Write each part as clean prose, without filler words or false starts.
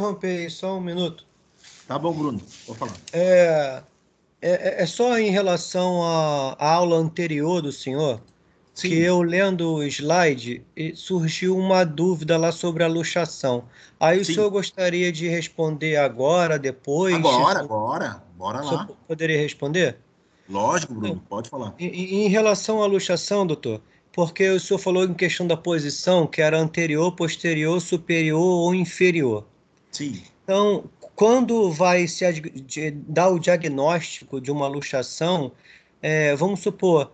interromper aí só um minuto. Tá bom, Bruno, vou falar. É só em relação à aula anterior do senhor, que Sim, eu lendo o slide surgiu uma dúvida lá sobre a luxação. Aí o sim. senhor gostaria de responder agora, depois? Agora, bora O senhor lá. poderia responder? Lógico, Não. Bruno, pode falar. Em relação à luxação, doutor, porque o senhor falou em questão da posição, que era anterior, posterior, superior ou inferior. Sim. Então, quando vai dar o diagnóstico de uma luxação, vamos supor,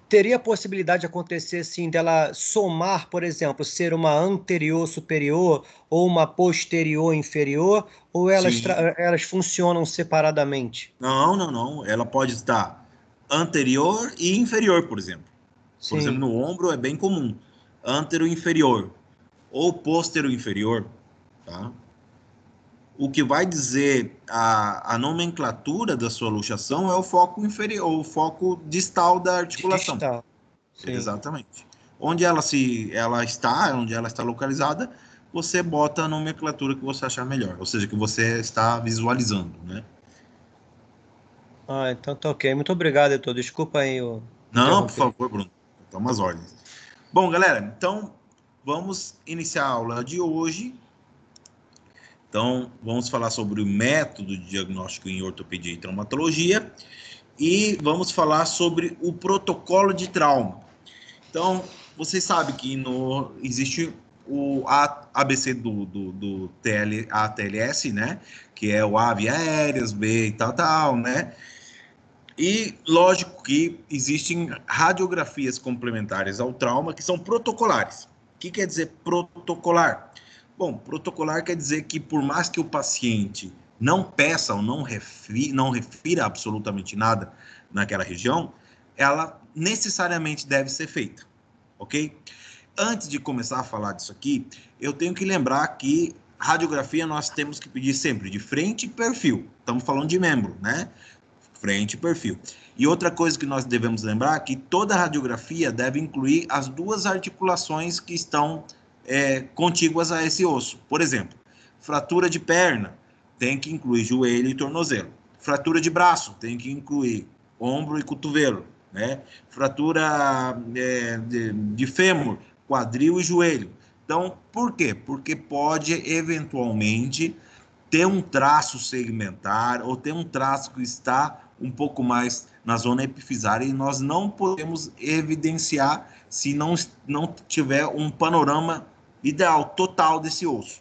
teria a possibilidade de acontecer assim, dela somar, por exemplo, ser uma anterior superior ou uma posterior inferior, ou Sim. elas funcionam separadamente? Não, não, não. Ela pode estar anterior e inferior, por exemplo. Por exemplo, Sim. no ombro é bem comum. Antero inferior ou póstero inferior, tá? O que vai dizer a nomenclatura da sua luxação é o foco inferior, o foco distal da articulação. Distal. Sim. Exatamente. Onde ela está localizada, você bota a nomenclatura que você achar melhor, ou seja, que você está visualizando, né? Ah, então tá ok. Muito obrigado, doutor. Desculpa aí eu Não, por interromper. favor, Bruno. Toma as ordens. Bom, galera, então vamos iniciar a aula de hoje. Então, vamos falar sobre o método de diagnóstico em ortopedia e traumatologia e vamos falar sobre o protocolo de trauma. Então, vocês sabem que existe o ABC do ATLS, né? Que é o A, via aéreas, B e tal, né? E lógico que existem radiografias complementares ao trauma que são protocolares. O que quer dizer protocolar? Bom, protocolar quer dizer que por mais que o paciente não peça ou não refira absolutamente nada naquela região, ela necessariamente deve ser feita, ok? Antes de começar a falar disso aqui, eu tenho que lembrar que radiografia nós temos que pedir sempre de frente e perfil. Estamos falando de membro, né? Frente e perfil. E outra coisa que nós devemos lembrar é que toda radiografia deve incluir as duas articulações que estão contíguas a esse osso. Por exemplo, fratura de perna tem que incluir joelho e tornozelo. Fratura de braço tem que incluir ombro e cotovelo. Né? Fratura de fêmur, quadril e joelho. Então, por quê? Porque pode eventualmente ter um traço segmentar ou ter um traço que está um pouco mais na zona epifisária e nós não podemos evidenciar se não tiver um panorama ideal, total desse osso.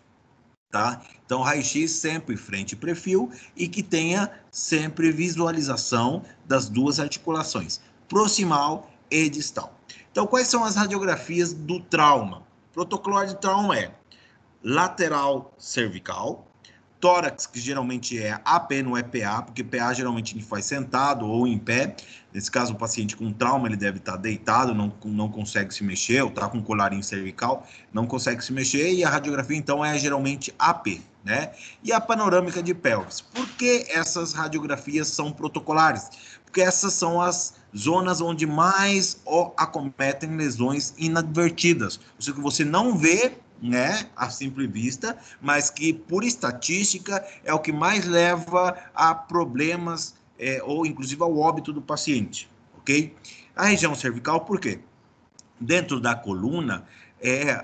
Tá? Então, raio-x sempre frente e perfil e que tenha sempre visualização das duas articulações, proximal e distal. Então, quais são as radiografias do trauma? O protocolo de trauma é lateral cervical, tórax, que geralmente é AP, não é PA, porque PA geralmente a gente faz sentado ou em pé. Nesse caso, o paciente com trauma, ele deve estar deitado, não consegue se mexer, ou está com colarinho cervical, não consegue se mexer, e a radiografia, então, é geralmente AP, né? E a panorâmica de pelvis. Por que essas radiografias são protocolares? Porque essas são as zonas onde mais acometem lesões inadvertidas. Ou seja, que você não vê, né, a simple vista, mas que por estatística é o que mais leva a problemas ou inclusive ao óbito do paciente, ok? A região cervical, por quê? Dentro da coluna,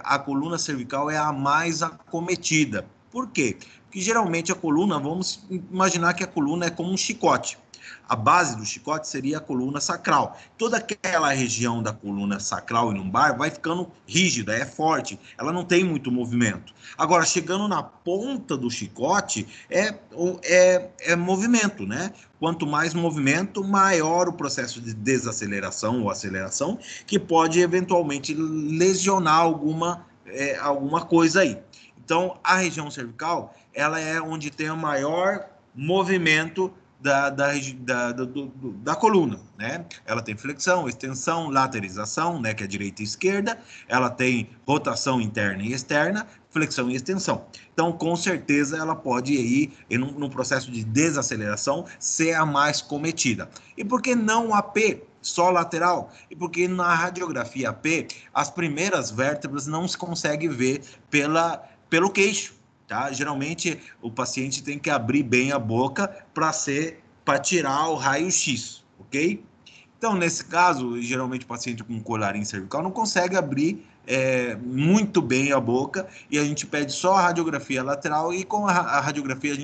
a coluna cervical é a mais acometida. Por quê? Porque geralmente a coluna, vamos imaginar que a coluna é como um chicote. A base do chicote seria a coluna sacral. Toda aquela região da coluna sacral e lombar vai ficando rígida, é forte, ela não tem muito movimento. Agora, chegando na ponta do chicote, é movimento, né? Quanto mais movimento, maior o processo de desaceleração ou aceleração, que pode eventualmente lesionar alguma coisa aí. Então, a região cervical, ela é onde tem o maior movimento da coluna, né? Ela tem flexão, extensão, lateralização, né, que é direita e esquerda, ela tem rotação interna e externa, flexão e extensão. Então, com certeza, ela pode ir, no processo de desaceleração, ser a mais cometida. E por que não a P? só lateral? E porque na radiografia AP, as primeiras vértebras não se consegue ver pelo queixo, tá? Geralmente, o paciente tem que abrir bem a boca para tirar o raio-x, ok? Então, nesse caso, geralmente o paciente com colarinho cervical não consegue abrir muito bem a boca e a gente pede só a radiografia lateral e com a radiografia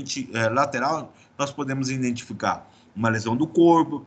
lateral nós podemos identificar uma lesão do corpo,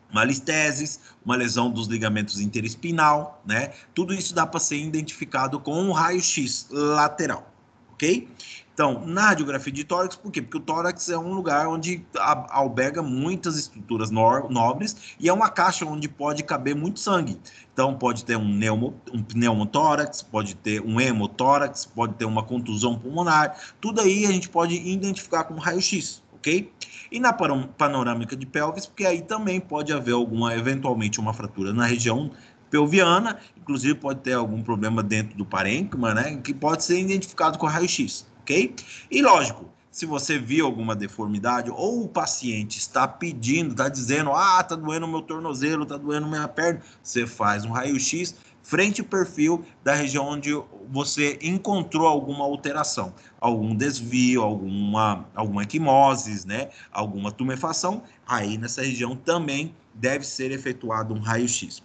uma listeses, uma lesão dos ligamentos interespinal, né? Tudo isso dá para ser identificado com um raio-x lateral, ok? Então, na radiografia de tórax, por quê? Porque o tórax é um lugar onde alberga muitas estruturas nobres e é uma caixa onde pode caber muito sangue. Então, pode ter um pneumotórax, pode ter um hemotórax, pode ter uma contusão pulmonar. Tudo aí a gente pode identificar com raio-x, ok? E na panorâmica de pelvis, porque aí também pode haver eventualmente uma fratura na região pelviana, inclusive pode ter algum problema dentro do parênquima, né, que pode ser identificado com raio-x, ok? E lógico, se você viu alguma deformidade ou o paciente está pedindo, está dizendo, tá doendo meu tornozelo, está doendo minha perna, você faz um raio-x frente ao perfil da região onde você encontrou alguma alteração, algum desvio, alguma equimose, né, alguma tumefação, aí nessa região também deve ser efetuado um raio-x.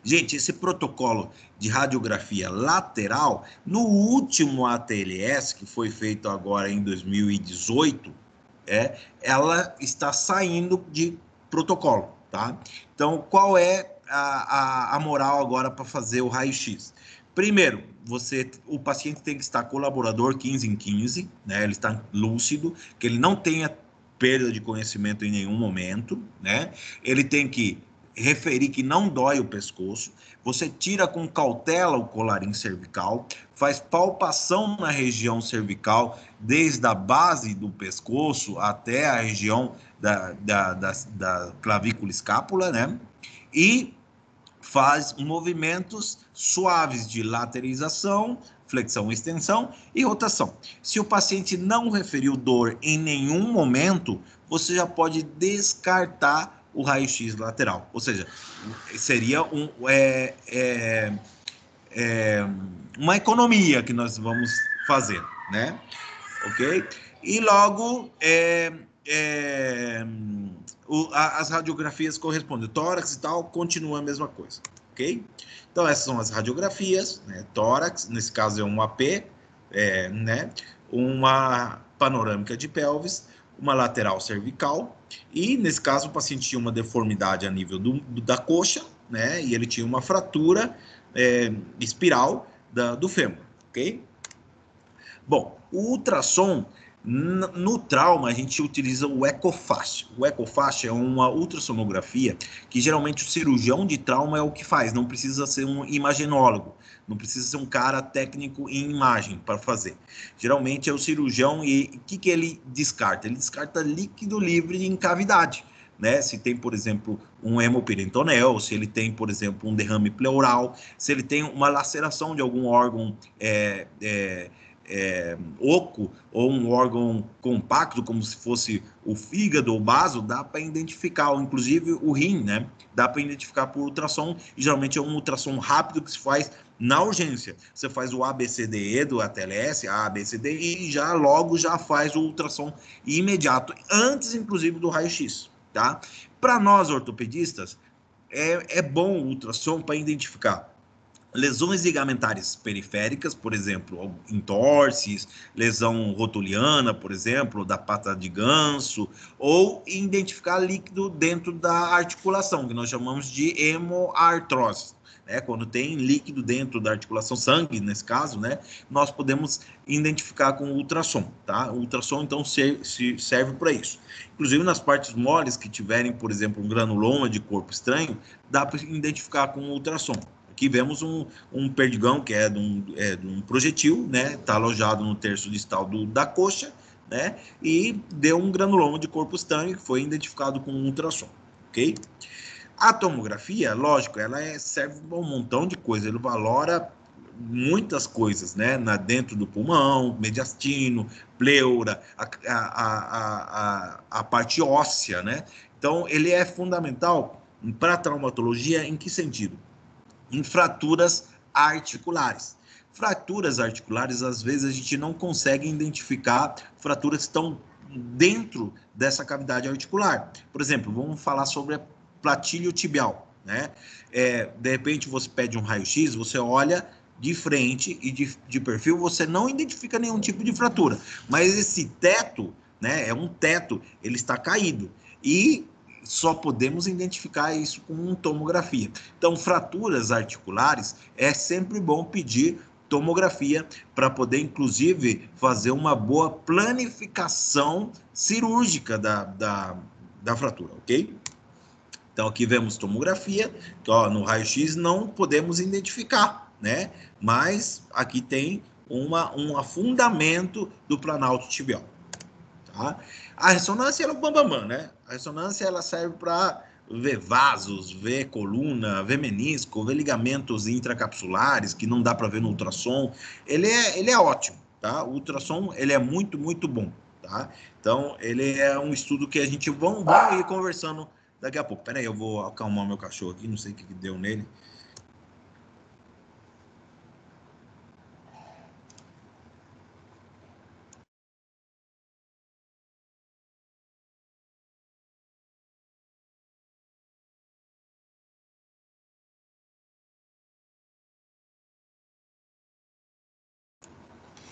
Gente, esse protocolo de radiografia lateral, no último ATLS, que foi feito agora em 2018, ela está saindo de protocolo, tá? Então, qual é a moral agora para fazer o raio-x? Primeiro, o paciente tem que estar colaborador 15 em 15, né? Ele está lúcido, que ele não tenha perda de conhecimento em nenhum momento, né? Ele tem que referir que não dói o pescoço, você tira com cautela o colarinho cervical, faz palpação na região cervical, desde a base do pescoço até a região da clavícula escápula, né? E faz movimentos suaves de lateralização, flexão, extensão e rotação. Se o paciente não referiu dor em nenhum momento, você já pode descartar o raio-x lateral. Ou seja, seria uma economia que nós vamos fazer, né? Ok? E logo, as radiografias correspondem. Tórax e tal, continua a mesma coisa, ok? Então, essas são as radiografias, né? Tórax, nesse caso é um AP, né? Uma panorâmica de pelvis, uma lateral cervical, e nesse caso o paciente tinha uma deformidade a nível da coxa, né? E ele tinha uma fratura espiral do fêmur, ok? Bom, o ultrassom, no trauma, a gente utiliza o ecofast. O ecofast é uma ultrassonografia que geralmente o cirurgião de trauma é o que faz, não precisa ser um imagenólogo, não precisa ser um cara técnico em imagem para fazer. Geralmente é o cirurgião e o que ele descarta? Ele descarta líquido livre em cavidade. Né? Se tem, por exemplo, um hemoperitonel, se ele tem, por exemplo, um derrame pleural, se ele tem uma laceração de algum órgão oco ou um órgão compacto, como se fosse o fígado ou baso, dá para identificar, ou inclusive o rim, né? Dá para identificar por ultrassom, e geralmente é um ultrassom rápido que se faz na urgência. Você faz o ABCDE do ATLS, ABCDE, e logo já faz o ultrassom imediato, antes inclusive do raio-x, tá? Para nós ortopedistas, é bom o ultrassom para identificar lesões ligamentares periféricas, por exemplo, entorses, lesão rotuliana, por exemplo, da pata de ganso, ou identificar líquido dentro da articulação, que nós chamamos de hemoartrose. Quando tem líquido dentro da articulação, sangue nesse caso, né, nós podemos identificar com o ultrassom, tá? O ultrassom, então, serve para isso. Inclusive, nas partes moles que tiverem, por exemplo, um granuloma de corpo estranho, dá para identificar com o ultrassom. Aqui vemos um perdigão, que é de um projetil, né? Está alojado no terço distal da coxa, né? E deu um granuloma de corpo estranho que foi identificado com um ultrassom, ok? A tomografia, lógico, ela serve para um montão de coisas, ele valora muitas coisas, né? Dentro do pulmão, mediastino, pleura, a parte óssea, né? Então, ele é fundamental para traumatologia em que sentido? Em fraturas articulares. Fraturas articulares, às vezes, a gente não consegue identificar fraturas que estão dentro dessa cavidade articular. Por exemplo, vamos falar sobre a platíleo tibial, né? De repente, você pede um raio-x, você olha de frente e de perfil, você não identifica nenhum tipo de fratura. Mas esse teto, né, é um teto, ele está caído. E só podemos identificar isso com tomografia. Então, fraturas articulares, é sempre bom pedir tomografia para poder, inclusive, fazer uma boa planificação cirúrgica da fratura, ok? Então, aqui vemos tomografia, que, ó, no raio-x não podemos identificar, né? Mas aqui tem um afundamento do planalto tibial. Tá? A ressonância é o bambamã, né? A ressonância ela serve para ver vasos, ver coluna, ver menisco, ver ligamentos intracapsulares que não dá para ver no ultrassom. Ele é ótimo, tá? O ultrassom ele é muito, muito bom, tá? Então, ele é um estudo que a gente vamos ir conversando daqui a pouco. Pera aí, eu vou acalmar meu cachorro aqui, não sei o que deu nele.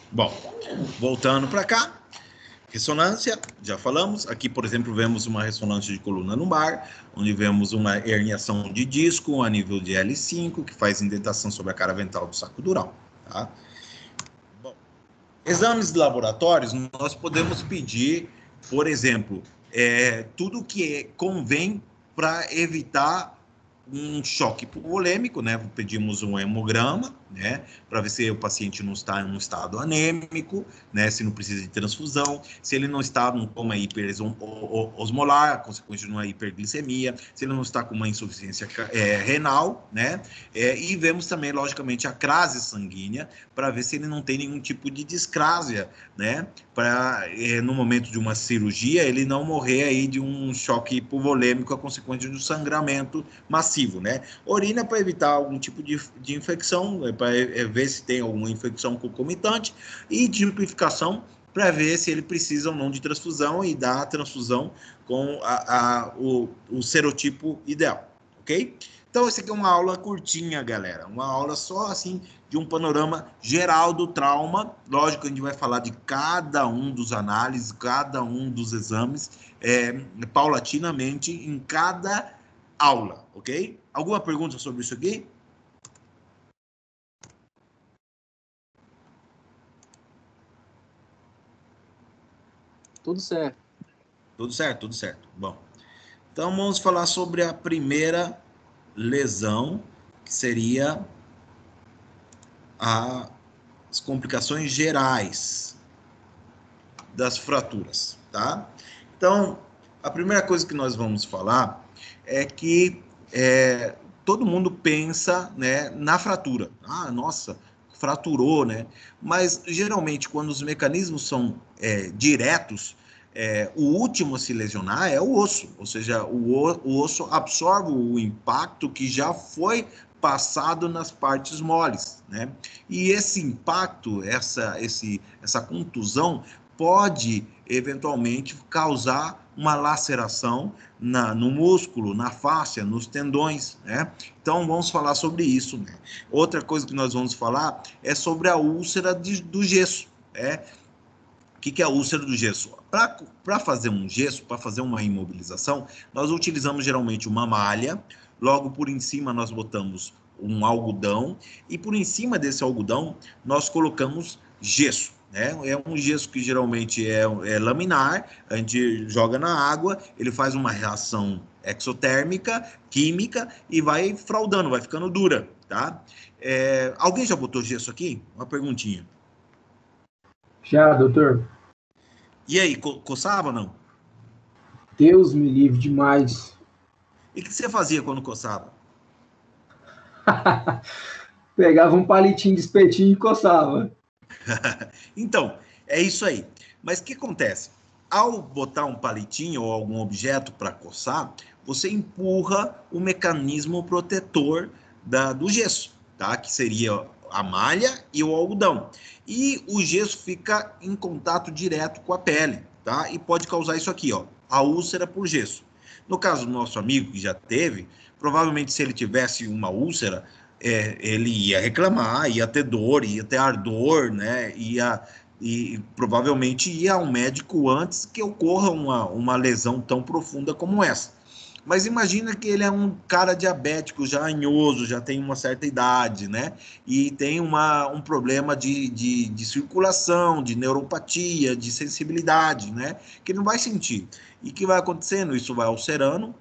Bom, voltando para cá, ressonância, já falamos. Aqui, por exemplo, vemos uma ressonância de coluna lombar, onde vemos uma herniação de disco a nível de L5, que faz indentação sobre a cara ventral do saco dural. Tá? Bom, exames laboratórios, nós podemos pedir, por exemplo, tudo que convém para evitar um choque hipovolêmico, né? Pedimos um hemograma, né? Para ver se o paciente não está em um estado anêmico, né? Se não precisa de transfusão, se ele não está num coma hiperosmolar, consequência de uma hiperglicemia, se ele não está com uma insuficiência renal, né? E vemos também, logicamente, a crase sanguínea para ver se ele não tem nenhum tipo de discrásia, né? Para, no momento de uma cirurgia, ele não morrer aí de um choque hipovolêmico a consequência de um sangramento massivo, né? Orina para evitar algum tipo de infecção, para ver se tem alguma infecção concomitante, e tipificação para ver se ele precisa ou não de transfusão e dar a transfusão com o serotipo ideal, ok? Então, essa aqui é uma aula curtinha, galera. Uma aula só, assim, de um panorama geral do trauma. Lógico que a gente vai falar de cada um dos análises, cada um dos exames, paulatinamente, em cada aula, ok? Alguma pergunta sobre isso aqui? Tudo certo. Tudo certo, tudo certo. Bom, então vamos falar sobre a primeira lesão, que seria as complicações gerais das fraturas, tá? Então, a primeira coisa que nós vamos falar é que todo mundo pensa, né, na fratura. Ah, nossa, fraturou, né? Mas, geralmente, quando os mecanismos são diretos, o último a se lesionar é o osso, ou seja, o osso absorve o impacto que já foi passado nas partes moles, né? E esse impacto, essa contusão pode eventualmente causar uma laceração no músculo, na fáscia, nos tendões, né? Então vamos falar sobre isso, né? Outra coisa que nós vamos falar é sobre a úlcera do gesso, né? O que é a úlcera do gesso? Para fazer um gesso, para fazer uma imobilização, nós utilizamos geralmente uma malha, logo por em cima nós botamos um algodão, e por em cima desse algodão nós colocamos gesso. É um gesso que geralmente é laminar, a gente joga na água, ele faz uma reação exotérmica, química, e vai fraudando, vai ficando dura, tá? Alguém já botou gesso aqui? Uma perguntinha. Já, doutor. E aí, coçava ou não? Deus me livre demais. E o que você fazia quando coçava? Pegava um palitinho de espetinho e coçava. Então, é isso aí. Mas o que acontece? Ao botar um palitinho ou algum objeto para coçar, você empurra o mecanismo protetor do gesso, tá? Que seria a malha e o algodão. E o gesso fica em contato direto com a pele, tá? E pode causar isso aqui, ó, a úlcera por gesso. No caso do nosso amigo que já teve, provavelmente se ele tivesse uma úlcera, ele ia reclamar, ia ter dor, ia ter ardor, né? E provavelmente ir ao médico antes que ocorra uma lesão tão profunda como essa. Mas imagina que ele é um cara diabético, já anhoso, já tem uma certa idade, né? E tem um problema de circulação, de neuropatia, de sensibilidade, né? Que não vai sentir. E que vai acontecendo? Isso vai ulcerando,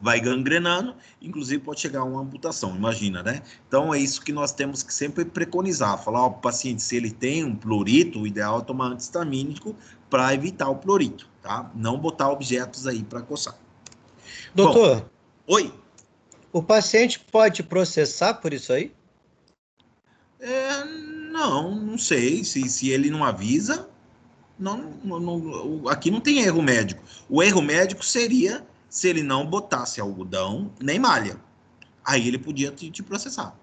vai gangrenando, inclusive pode chegar a uma amputação, imagina, né? Então é isso que nós temos que sempre preconizar, falar ao paciente, se ele tem um plurito, o ideal é tomar anti-histamínico para evitar o plurito, tá? Não botar objetos aí para coçar. Bom, Doutor, oi? o paciente pode processar por isso aí? Não sei, se ele não avisa, aqui não tem erro médico. O erro médico seria se ele não botasse algodão nem malha. Aí ele podia te processar.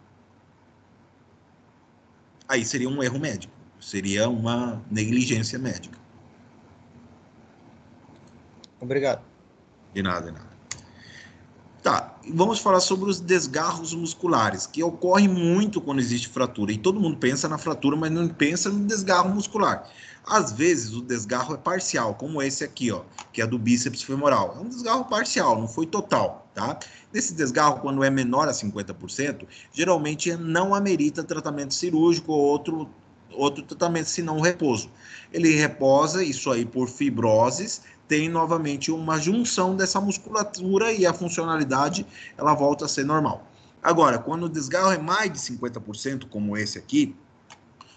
Aí seria um erro médico, seria uma negligência médica. Obrigado. De nada, de nada. Tá, vamos falar sobre os desgarros musculares, que ocorre muito quando existe fratura. E todo mundo pensa na fratura, mas não pensa no desgarro muscular. Às vezes o desgarro é parcial, como esse aqui, ó, que é do bíceps femoral. É um desgarro parcial, não foi total, tá? Nesse desgarro, quando é menor a 50%, geralmente não amerita tratamento cirúrgico ou outro tratamento, senão repouso. Ele reposa, isso aí por fibroses, tem novamente uma junção dessa musculatura e a funcionalidade ela volta a ser normal. Agora, quando o desgarro é mais de 50%, como esse aqui,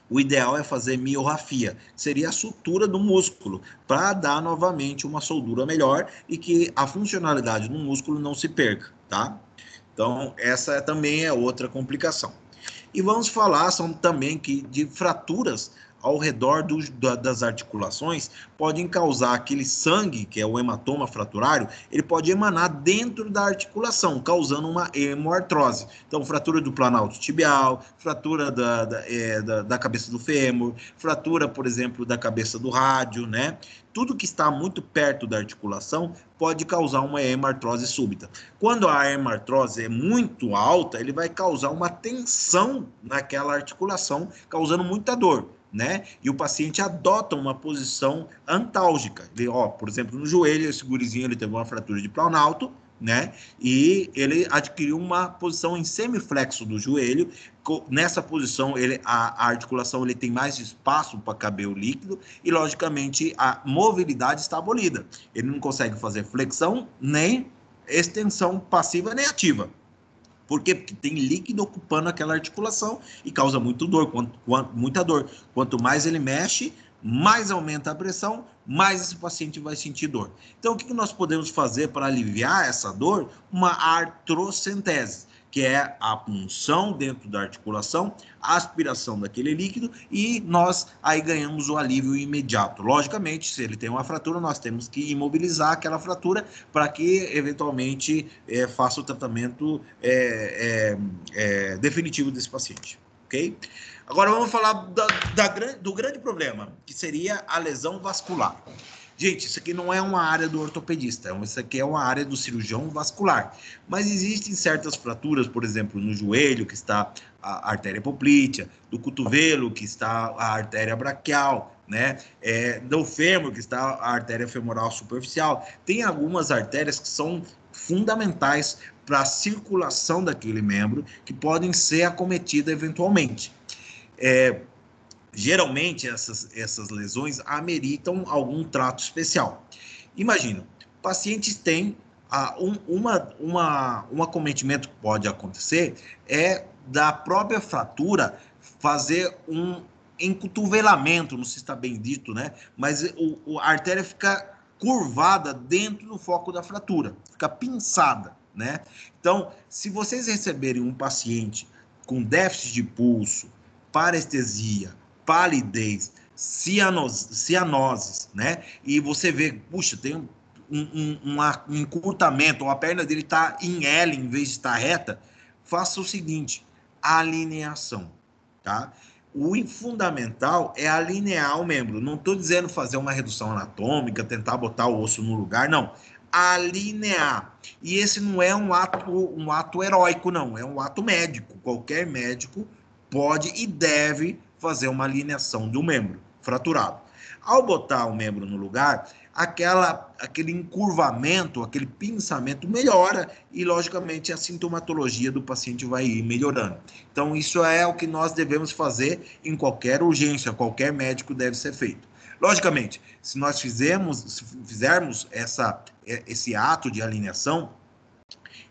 o ideal é fazer miorrafia, seria a sutura do músculo, para dar novamente uma soldura melhor e que a funcionalidade do músculo não se perca, tá? Então, essa também é outra complicação. E vamos falar também de fraturas ao redor das articulações, podem causar aquele sangue, que é o hematoma fraturário, ele pode emanar dentro da articulação, causando uma hemoartrose. Então, fratura do planalto tibial, fratura da cabeça do fêmur, fratura, por exemplo, da cabeça do rádio, né? Tudo que está muito perto da articulação pode causar uma hemartrose súbita. Quando a hemartrose é muito alta, ele vai causar uma tensão naquela articulação, causando muita dor, né? E o paciente adota uma posição antálgica. Ele, por exemplo, no joelho, esse gurizinho ele teve uma fratura de planalto, né? E ele adquiriu uma posição em semiflexo do joelho. Nessa posição, a articulação ele tem mais espaço para caber o líquido e, logicamente, a mobilidade está abolida. Ele não consegue fazer flexão nem extensão passiva nem ativa. Por quê? Porque tem líquido ocupando aquela articulação e causa muita dor. Quanto mais ele mexe, mais aumenta a pressão, mais esse paciente vai sentir dor. Então, o que nós podemos fazer para aliviar essa dor? Uma artrocentese, que é a punção dentro da articulação, a aspiração daquele líquido e nós aí ganhamos o alívio imediato. Logicamente, se ele tem uma fratura, nós temos que imobilizar aquela fratura para que, eventualmente, faça o tratamento definitivo desse paciente, ok? Agora vamos falar do grande problema, que seria a lesão vascular. Gente, isso aqui não é uma área do ortopedista, isso aqui é uma área do cirurgião vascular. Mas existem certas fraturas, por exemplo, no joelho, que está a artéria poplítea, do cotovelo, que está a artéria braquial, né? Do fêmur, que está a artéria femoral superficial. Tem algumas artérias que são fundamentais para a circulação daquele membro, que podem ser acometidas eventualmente. Geralmente, essas lesões ameritam algum trato especial. Imagina, pacientes têm um acometimento que pode acontecer da própria fratura fazer um encotovelamento, não sei se está bem dito, né? Mas a artéria fica curvada dentro do foco da fratura, fica pinçada, né? Então, se vocês receberem um paciente com déficit de pulso, parestesia, palidez, cianoses, né? E você vê, puxa, tem um encurtamento, ou a perna dele está em L em vez de estar reta, faça o seguinte, alineação, tá? O fundamental é alinhar o membro. Não estou dizendo fazer uma redução anatômica, tentar botar o osso no lugar, não. Alinhar. E esse não é um ato heróico, não. É um ato médico. Qualquer médico pode e deve fazer uma alineação do membro fraturado. Ao botar o membro no lugar, aquele encurvamento, aquele pinçamento melhora e, logicamente, a sintomatologia do paciente vai ir melhorando. Então, isso é o que nós devemos fazer em qualquer urgência, qualquer médico deve ser feito. Logicamente, se nós fizermos esse ato de alineação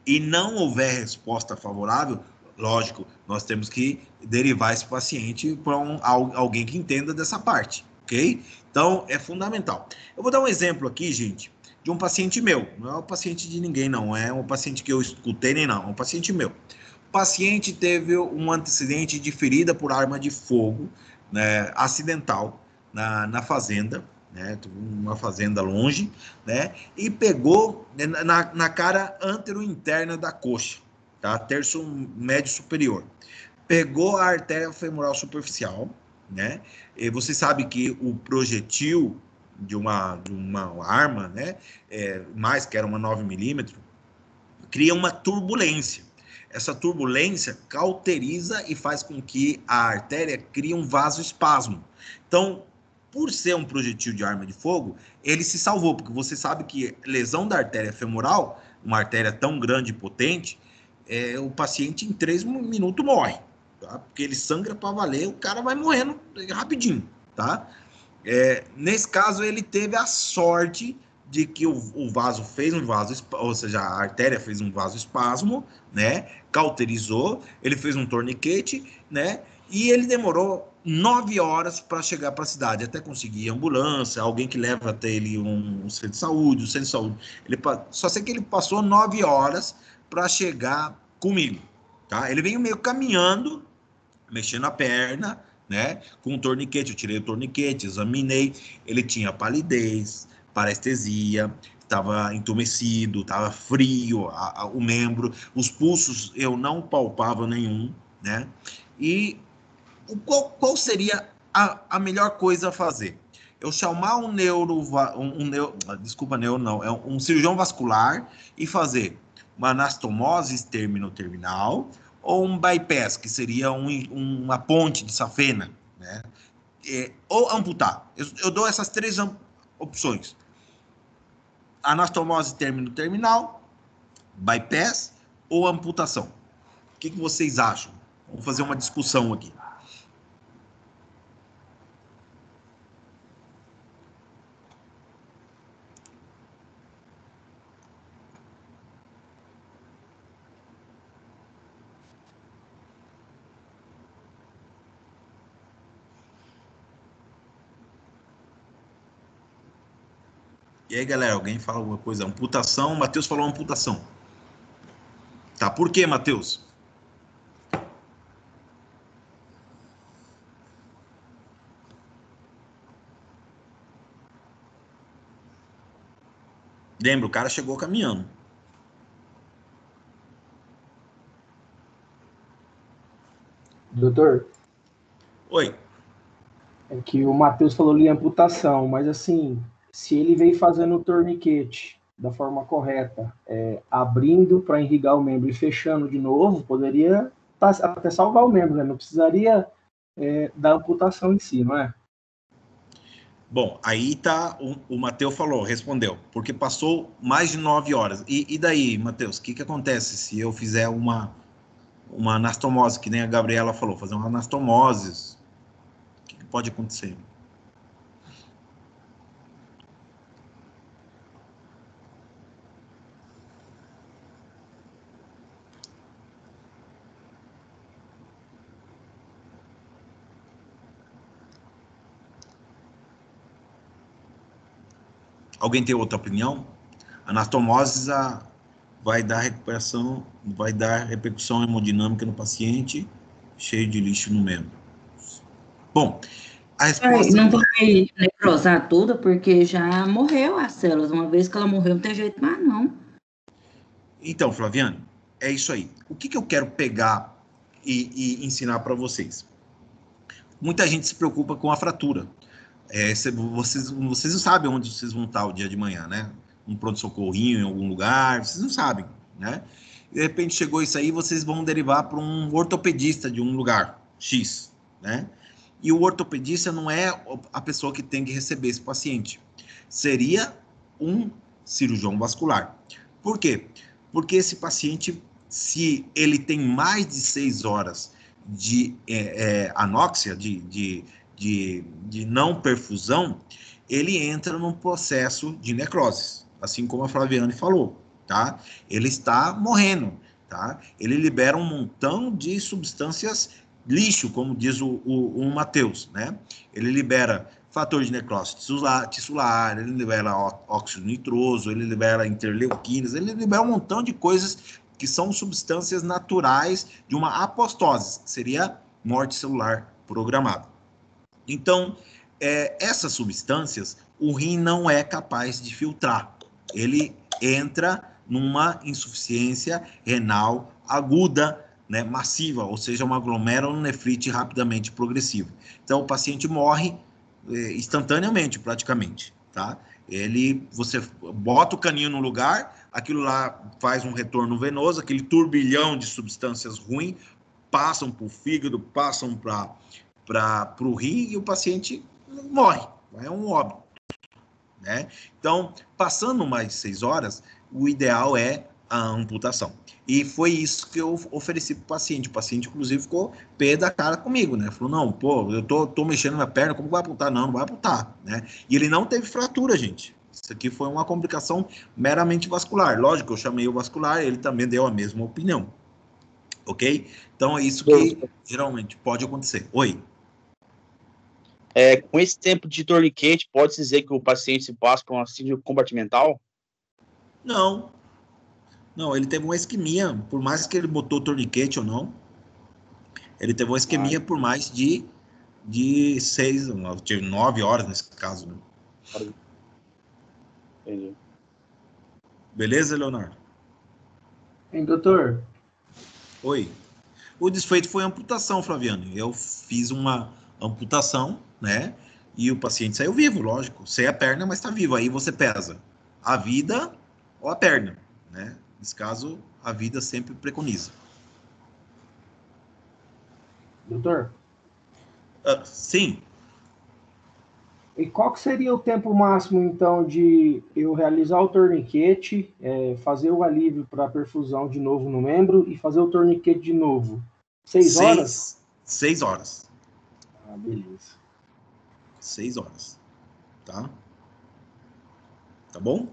e não houver resposta favorável, lógico, nós temos que derivar esse paciente para alguém que entenda dessa parte, ok? Então, é fundamental. Eu vou dar um exemplo aqui, gente, de um paciente meu. Não é um paciente de ninguém, não. É um paciente que eu escutei, nem não. É um paciente meu. O paciente teve um antecedente de ferida por arma de fogo, né, acidental, na fazenda, né, uma fazenda longe, né, e pegou na cara antero-interna da coxa, tá, terço médio superior. Pegou a artéria femoral superficial, né? E você sabe que o projetil de uma arma, né? Mais que era uma 9mm, cria uma turbulência. Essa turbulência cauteriza e faz com que a artéria crie um vasoespasmo. Então, por ser um projetil de arma de fogo, ele se salvou, porque você sabe que lesão da artéria femoral, uma artéria tão grande e potente, o paciente em 3 minutos morre. Tá? Porque ele sangra para valer, o cara vai morrendo rapidinho, tá? Nesse caso, ele teve a sorte de que o vaso fez um vaso, ou seja, a artéria fez um vasoespasmo, né? Cauterizou, ele fez um torniquete, né? E ele demorou 9 horas para chegar para a cidade, até conseguir ambulância, alguém que leva até ele um centro de saúde, só sei que ele passou 9 horas para chegar comigo, tá? Ele veio meio caminhando, mexendo a perna, né? Com o torniquete, eu tirei o torniquete, examinei, ele tinha palidez, parestesia, estava entumecido, estava frio o membro, os pulsos eu não palpava nenhum, né? E qual seria a melhor coisa a fazer? Eu chamar um cirurgião vascular e fazer uma anastomose termino-terminal ou um bypass, que seria uma ponte de safena, né? Ou amputar. Eu dou essas 3 opções. Anastomose termino-terminal, bypass ou amputação. O que vocês acham? Vamos fazer uma discussão aqui. E aí, galera, alguém fala alguma coisa? Amputação, o Matheus falou amputação. Tá, por quê, Matheus? Lembra, o cara chegou caminhando. Doutor, Oi. é que o Matheus falou ali amputação, mas assim, se ele veio fazendo o torniquete da forma correta, abrindo para irrigar o membro e fechando de novo, poderia até salvar o membro, né? Não precisaria da amputação em si, não é? Bom, aí tá, o Matheus respondeu, porque passou mais de 9 horas. E daí, Matheus, o que acontece se eu fizer uma anastomose, que nem a Gabriela falou, fazer uma anastomose? O que pode acontecer? Alguém tem outra opinião? Anastomose vai dar recuperação, vai dar repercussão hemodinâmica no paciente, cheio de lixo no membro. Bom, A resposta... Não vai necrosar tudo, porque já morreu as células. Uma vez que ela morreu, não tem jeito mais, não. Então, Flaviane, é isso aí. O que eu quero pegar e ensinar para vocês? Muita gente se preocupa com a fratura. Vocês não sabem onde vocês vão estar o dia de manhã, né? Um pronto-socorrinho em algum lugar, vocês não sabem, né? De repente chegou isso aí, vocês vão derivar para um ortopedista de um lugar X, né? E o ortopedista não é a pessoa que tem que receber esse paciente. Seria um cirurgião vascular. Por quê? Porque esse paciente, se ele tem mais de 6 horas de anóxia, de não perfusão, ele entra num processo de necrose, assim como a Flaviane falou, tá? Ele está morrendo, tá? Ele libera um montão de substâncias lixo, como diz o Matheus, né? Ele libera fator de necrose tissular, ele libera óxido nitroso, ele libera interleuquinas, ele libera um montão de coisas que são substâncias naturais de uma apoptose, que seria morte celular programada. Então, essas substâncias, o rim não é capaz de filtrar. Ele entra numa insuficiência renal aguda, né, massiva, ou seja, uma glomerulonefrite rapidamente progressiva. Então, o paciente morre instantaneamente, praticamente, tá? Você bota o caninho no lugar, aquilo lá faz um retorno venoso, aquele turbilhão de substâncias ruins passam para o fígado, passam para o rim e o paciente morre, é um óbito, né? Então, passando mais de 6 horas, o ideal é a amputação. E foi isso que eu ofereci para o paciente. O paciente, inclusive, ficou pé da cara comigo, né? Falou, não, pô, eu tô mexendo na perna, como vai amputar? Não, não vai amputar, né? E ele não teve fratura, gente. Isso aqui foi uma complicação meramente vascular. Lógico, eu chamei o vascular, ele também deu a mesma opinião. Ok? Então, é isso que geralmente pode acontecer. Oi? Com esse tempo de torniquete, pode dizer que o paciente se passa por uma síndrome compartimental? Não. Não, ele teve uma isquemia, por mais que ele botou torniquete ou não, ele teve uma isquemia por mais de 9 horas nesse caso, né? Entendi. Beleza, Leonardo? Hein, doutor? Oi. O desfeito foi amputação, Flaviano. Eu fiz uma amputação, né? E o paciente saiu vivo, lógico. Sem a perna, mas está vivo. Aí você pesa a vida ou a perna, né? Nesse caso, a vida sempre preconiza. Doutor? Sim. E qual que seria o tempo máximo, então, de eu realizar o torniquete, fazer o alívio para a perfusão de novo no membro e fazer o torniquete de novo? 6 horas? 6 horas. Ah, beleza. 6 horas. Tá? Tá bom?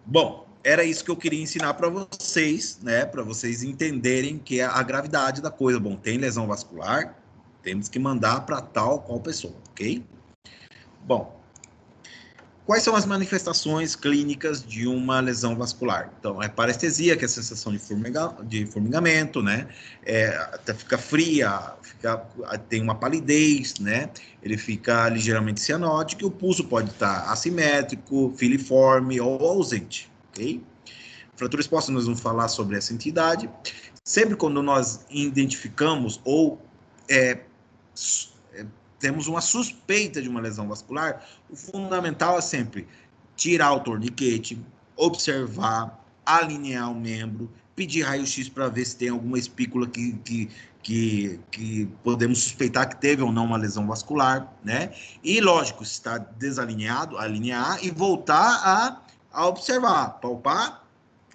Bom, era isso que eu queria ensinar para vocês, né? Para vocês entenderem que é a gravidade da coisa. Bom, tem lesão vascular, temos que mandar para tal qual pessoa, ok? Bom, quais são as manifestações clínicas de uma lesão vascular? Então, é parestesia, que é a sensação de formigamento, né? Até fica fria, tem uma palidez, né? Ele fica ligeiramente cianótico e o pulso pode estar assimétrico, filiforme ou ausente, ok? Fratura exposta, nós vamos falar sobre essa entidade. Sempre quando nós identificamos ou temos uma suspeita de uma lesão vascular, o fundamental é sempre tirar o torniquete, observar, alinhar o membro, pedir raio-x para ver se tem alguma espícula que podemos suspeitar que teve ou não uma lesão vascular, né? E, lógico, se está desalinhado, alinhar e voltar a observar, palpar,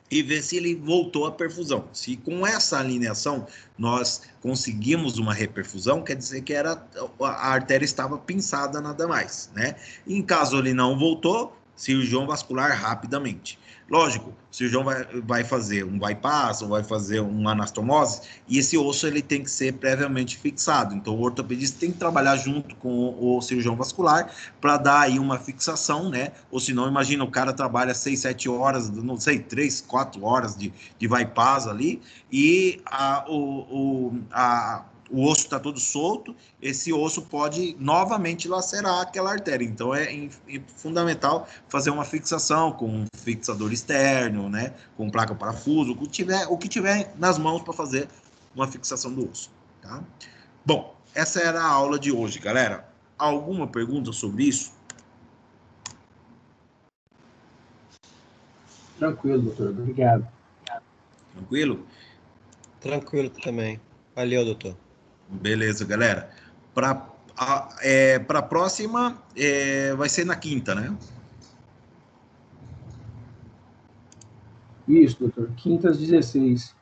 e ver se ele voltou à perfusão. Se com essa alineação nós conseguimos uma reperfusão, quer dizer que a artéria estava pinçada, nada mais, né? Em caso ele não voltou, cirurgião vascular rapidamente. Lógico, o cirurgião vai fazer um bypass ou vai fazer uma anastomose e esse osso ele tem que ser previamente fixado. Então, o ortopedista tem que trabalhar junto com o cirurgião vascular para dar aí uma fixação, né? Ou senão, imagina, o cara trabalha 6, 7 horas, não sei, 3, 4 horas de bypass ali e o osso está todo solto, esse osso pode novamente lacerar aquela artéria. Então, é fundamental fazer uma fixação com um fixador externo, né? Com placa parafuso, o que tiver nas mãos para fazer uma fixação do osso, tá? Bom, essa era a aula de hoje, galera. Alguma pergunta sobre isso? Tranquilo, doutor. Obrigado. Tranquilo? Tranquilo também. Valeu, doutor. Beleza, galera. Para a próxima, vai ser na quinta, né? Isso, doutor. Quinta às 16.